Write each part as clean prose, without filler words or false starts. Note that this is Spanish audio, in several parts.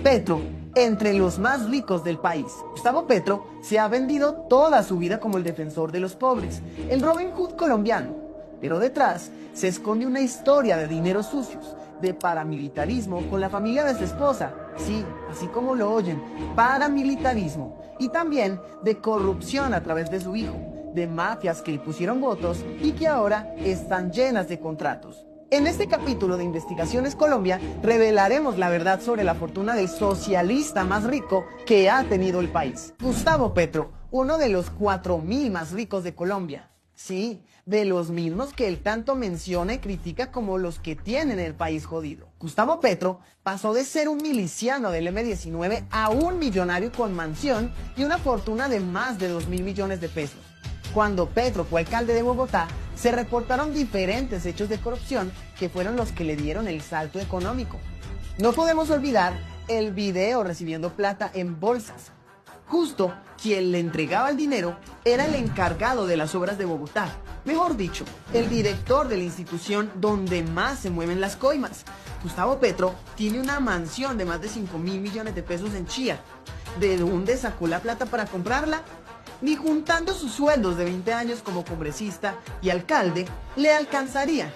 Petro, entre los más ricos del país. Gustavo Petro se ha vendido toda su vida como el defensor de los pobres, el Robin Hood colombiano. Pero detrás se esconde una historia de dineros sucios, de paramilitarismo con la familia de su esposa. Sí, así como lo oyen, paramilitarismo. Y también de corrupción a través de su hijo, de mafias que le pusieron votos y que ahora están llenas de contratos. En este capítulo de Investigaciones Colombia revelaremos la verdad sobre la fortuna del socialista más rico que ha tenido el país. Gustavo Petro, uno de los 4.000 más ricos de Colombia. Sí, de los mismos que él tanto menciona y critica como los que tienen el país jodido. Gustavo Petro pasó de ser un miliciano del M-19 a un millonario con mansión y una fortuna de más de 2.000 millones de pesos. Cuando Petro fue alcalde de Bogotá, se reportaron diferentes hechos de corrupción que fueron los que le dieron el salto económico. No podemos olvidar el video recibiendo plata en bolsas. Justo quien le entregaba el dinero era el encargado de las obras de Bogotá, mejor dicho, el director de la institución donde más se mueven las coimas. Gustavo Petro tiene una mansión de más de 5.000 millones de pesos en Chía. ¿De dónde sacó la plata para comprarla? Ni juntando sus sueldos de 20 años como congresista y alcalde le alcanzaría.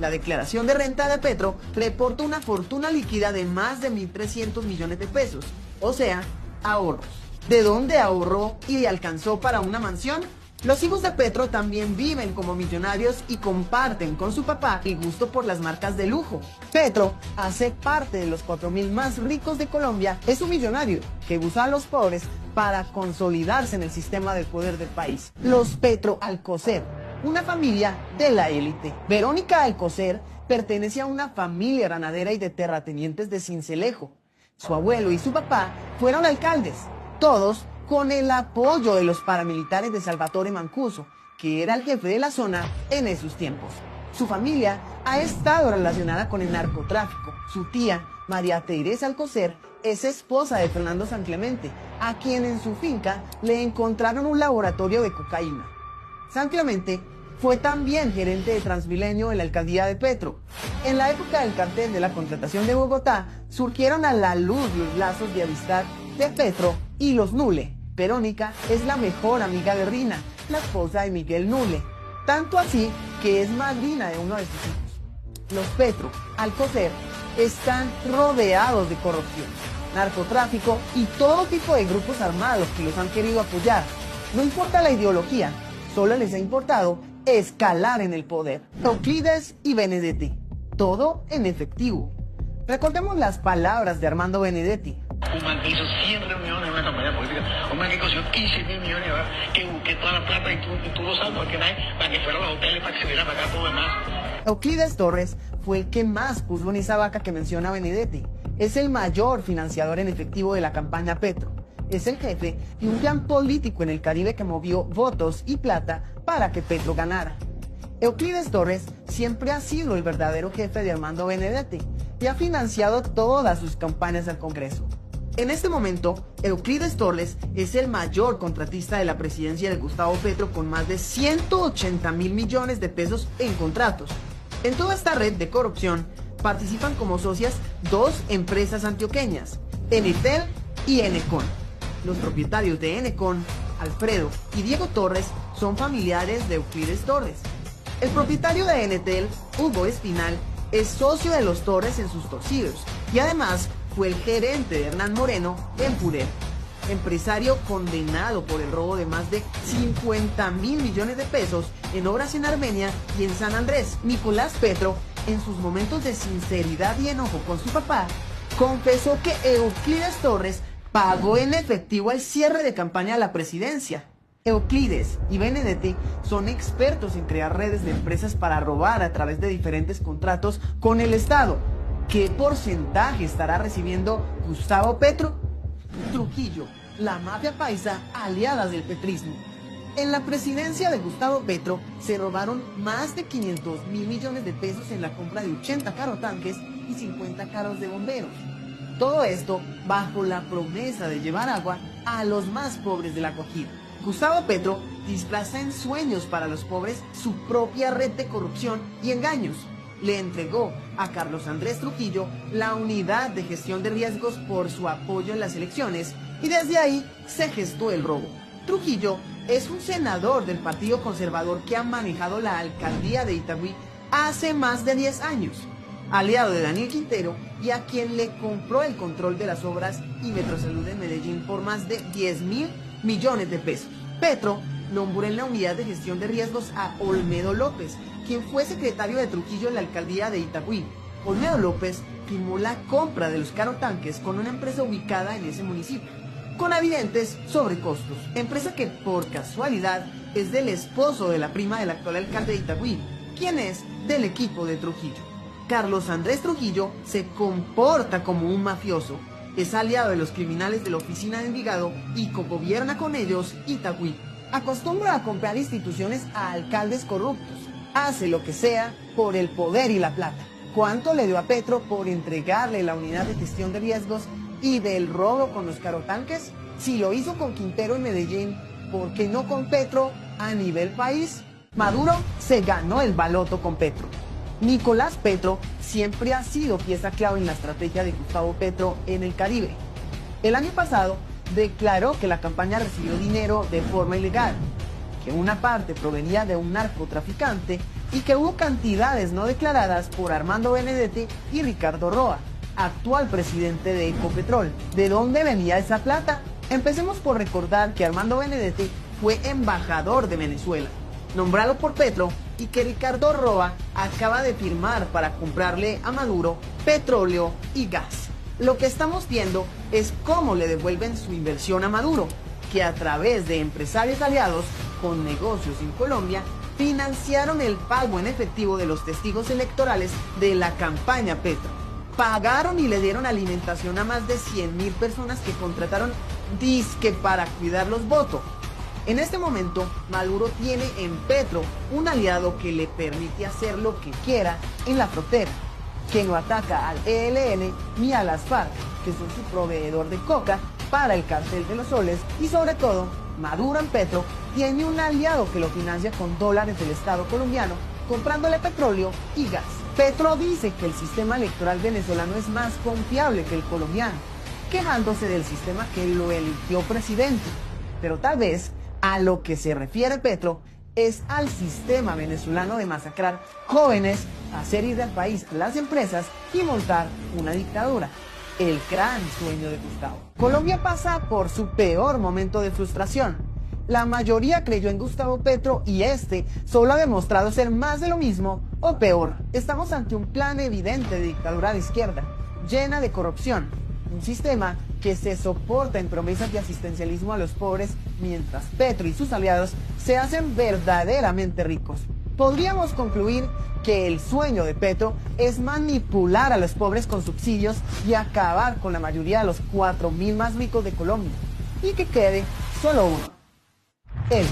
La declaración de renta de Petro reporta una fortuna líquida de más de 1.300 millones de pesos, o sea, ahorros. ¿De dónde ahorró y le alcanzó para una mansión? Los hijos de Petro también viven como millonarios y comparten con su papá el gusto por las marcas de lujo. Petro hace parte de los 4.000 más ricos de Colombia, es un millonario que usa a los pobres para consolidarse en el sistema del poder del país. Los Petro Alcocer, una familia de la élite. Verónica Alcocer pertenece a una familia ganadera y de terratenientes de Sincelejo. Su abuelo y su papá fueron alcaldes, todos con el apoyo de los paramilitares de Salvatore Mancuso, que era el jefe de la zona en esos tiempos. Su familia ha estado relacionada con el narcotráfico. Su tía, María Teresa Alcocer, es esposa de Fernando San Clemente, a quien en su finca le encontraron un laboratorio de cocaína. San Clemente fue también gerente de Transmilenio en la alcaldía de Petro. En la época del cartel de la contratación de Bogotá, surgieron a la luz los lazos de amistad de Petro y los Nule. Verónica es la mejor amiga de Rina, la esposa de Miguel Nule, tanto así que es madrina de uno de sus hijos. Los Petro Alcocer están rodeados de corrupción, narcotráfico y todo tipo de grupos armados que los han querido apoyar. No importa la ideología, solo les ha importado escalar en el poder. Euclides y Benedetti, todo en efectivo. Recordemos las palabras de Armando Benedetti. Un man que hizo 100 reuniones en una campaña política, un man que consiguió 15.000 millones, ¿verdad? Que busqué toda la plata y tú lo sabes, porque nadie, para que fueran los hoteles, para que se viera para acá todo demás. Euclides Torres fue el que más puso en esa vaca que menciona Benedetti. Es el mayor financiador en efectivo de la campaña Petro. Es el jefe de un plan político en el Caribe que movió votos y plata para que Petro ganara. Euclides Torres siempre ha sido el verdadero jefe de Armando Benedetti y ha financiado todas sus campañas al Congreso. En este momento, Euclides Torres es el mayor contratista de la presidencia de Gustavo Petro con más de 180.000 millones de pesos en contratos. En toda esta red de corrupción participan como socias dos empresas antioqueñas, Enetel y Enecon. Los propietarios de Enecon, Alfredo y Diego Torres, son familiares de Euclides Torres. El propietario de Enetel, Hugo Espinal, es socio de los Torres en sus torcidos y además fue el gerente de Hernán Moreno en Puré, empresario condenado por el robo de más de 50.000 millones de pesos en obras en Armenia y en San Andrés. Nicolás Petro, en sus momentos de sinceridad y enojo con su papá, confesó que Euclides Torres pagó en efectivo el cierre de campaña a la presidencia. Euclides y Benedetti son expertos en crear redes de empresas para robar a través de diferentes contratos con el Estado. ¿Qué porcentaje estará recibiendo Gustavo Petro? Trujillo, la mafia paisa aliada del petrismo. En la presidencia de Gustavo Petro se robaron más de 500.000 millones de pesos en la compra de 80 carrotanques y 50 carros de bomberos. Todo esto bajo la promesa de llevar agua a los más pobres de la Guajira. Gustavo Petro disfraza en sueños para los pobres su propia red de corrupción y engaños. le entregó a Carlos Andrés Trujillo la unidad de gestión de riesgos por su apoyo en las elecciones y desde ahí se gestó el robo. Trujillo es un senador del Partido Conservador que ha manejado la alcaldía de Itagüí hace más de 10 años, aliado de Daniel Quintero y a quien le compró el control de las obras y Metrosalud de Medellín por más de 10.000 millones de pesos. Petro nombró en la unidad de gestión de riesgos a Olmedo López, quien fue secretario de Trujillo en la alcaldía de Itagüí. Olmedo López firmó la compra de los carotanques con una empresa ubicada en ese municipio, con evidentes sobrecostos. Empresa que por casualidad es del esposo de la prima del actual alcalde de Itagüí, quien es del equipo de Trujillo. Carlos Andrés Trujillo se comporta como un mafioso, es aliado de los criminales de la oficina de Envigado y cogobierna con ellos Itagüí. Acostumbra a comprar instituciones a alcaldes corruptos, hace lo que sea por el poder y la plata. ¿Cuánto le dio a Petro por entregarle la unidad de gestión de riesgos y del robo con los carotanques? Si lo hizo con Quintero en Medellín, ¿por qué no con Petro a nivel país? Maduro se ganó el baloto con Petro. Nicolás Petro siempre ha sido pieza clave en la estrategia de Gustavo Petro en el Caribe. El año pasado declaró que la campaña recibió dinero de forma ilegal, que una parte provenía de un narcotraficante y que hubo cantidades no declaradas por Armando Benedetti y Ricardo Roa, actual presidente de Ecopetrol. ¿De dónde venía esa plata? Empecemos por recordar que Armando Benedetti fue embajador de Venezuela, nombrado por Petro, y que Ricardo Roa acaba de firmar para comprarle a Maduro petróleo y gas. Lo que estamos viendo es cómo le devuelven su inversión a Maduro, que a través de empresarios aliados con negocios en Colombia financiaron el pago en efectivo de los testigos electorales de la campaña Petro. Pagaron y le dieron alimentación a más de 100.000 personas que contrataron disque para cuidar los votos. En este momento, Maduro tiene en Petro un aliado que le permite hacer lo que quiera en la frontera, que no ataca al ELN ni a las FARC, que son su proveedor de coca para el cartel de los soles, y sobre todo, Maduro en Petro tiene un aliado que lo financia con dólares del Estado colombiano, comprándole petróleo y gas. Petro dice que el sistema electoral venezolano es más confiable que el colombiano, quejándose del sistema que lo eligió presidente. Pero tal vez a lo que se refiere Petro es al sistema venezolano de masacrar jóvenes, hacer ir del país a las empresas y montar una dictadura. El gran sueño de Gustavo. Colombia pasa por su peor momento de frustración. La mayoría creyó en Gustavo Petro y este solo ha demostrado ser más de lo mismo o peor. Estamos ante un plan evidente de dictadura de izquierda, llena de corrupción. Un sistema que se soporta en promesas de asistencialismo a los pobres, mientras Petro y sus aliados se hacen verdaderamente ricos. Podríamos concluir que el sueño de Petro es manipular a los pobres con subsidios y acabar con la mayoría de los 4.000 más ricos de Colombia. Y que quede solo uno: él.